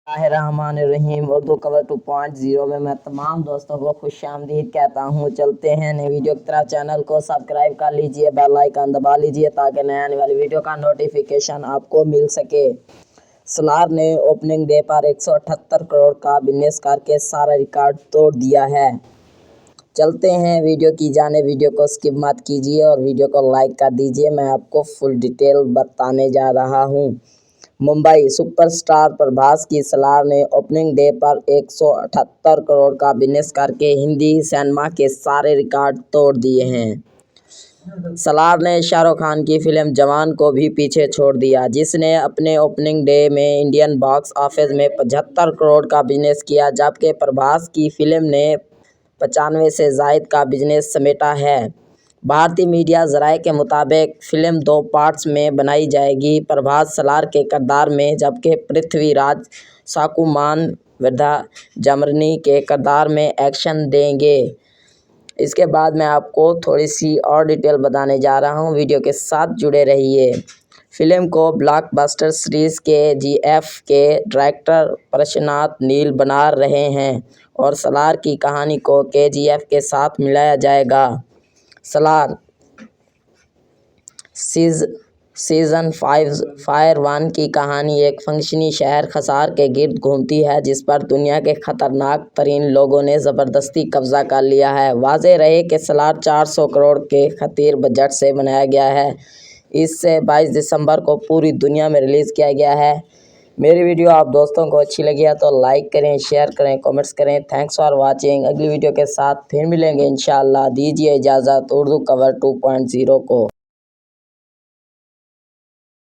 रहीम Urdu cover 2.0 में मैं तमाम दोस्तों को खुशामदीद कहता हूँ। चलते हैं नई वीडियो की तरफ। चैनल को सब्सक्राइब कर लीजिए, बेल आइकन दबा लीजिए ताकि नए आने वाली वीडियो का नोटिफिकेशन आपको मिल सके। सलार ने ओपनिंग डे पर 178 करोड़ का बिजनेस करके सारा रिकॉर्ड तोड़ दिया है। चलते हैं वीडियो की जाने। वीडियो को स्किप मत कीजिए और वीडियो को लाइक कर दीजिए। मैं आपको फुल डिटेल बताने जा रहा हूँ। मुंबई सुपरस्टार प्रभास की सलार ने ओपनिंग डे पर 178 करोड़ का बिजनेस करके हिंदी सिनेमा के सारे रिकॉर्ड तोड़ दिए हैं। सलार ने शाहरुख खान की फिल्म जवान को भी पीछे छोड़ दिया, जिसने अपने ओपनिंग डे में इंडियन बॉक्स ऑफिस में 75 करोड़ का बिजनेस किया, जबकि प्रभास की फिल्म ने 95 से ज़ायद का बिजनेस समेटा है। भारतीय मीडिया ज़राए के मुताबिक फिल्म 2 पार्ट्स में बनाई जाएगी। प्रभास सलार के किरदार में, जबकि पृथ्वीराज साकुमान वृद्धा जमरनी के किरदार में एक्शन देंगे। इसके बाद मैं आपको थोड़ी सी और डिटेल बताने जा रहा हूं। वीडियो के साथ जुड़े रहिए। फिल्म को ब्लॉकबस्टर सीरीज़ KGF के डायरेक्टर प्रशांत नील बना रहे हैं और सलार की कहानी को KGF के साथ मिलाया जाएगा। सलार सीज़न 5 फायर 1 की कहानी एक फंक्शनी शहर खसार के गिर्द घूमती है, जिस पर दुनिया के खतरनाक तरीन लोगों ने ज़बरदस्ती कब्जा कर लिया है। वाज़ेह रहे कि सलार 400 करोड़ के खतीर बजट से बनाया गया है। इससे 22 दिसंबर को पूरी दुनिया में रिलीज़ किया गया है। मेरी वीडियो आप दोस्तों को अच्छी लगी है तो लाइक करें, शेयर करें, कमेंट्स करें। Thanks for watching. अगली वीडियो के साथ फिर मिलेंगे इंशाअल्लाह। दीजिए इजाज़त उर्दू कवर 2.0 को।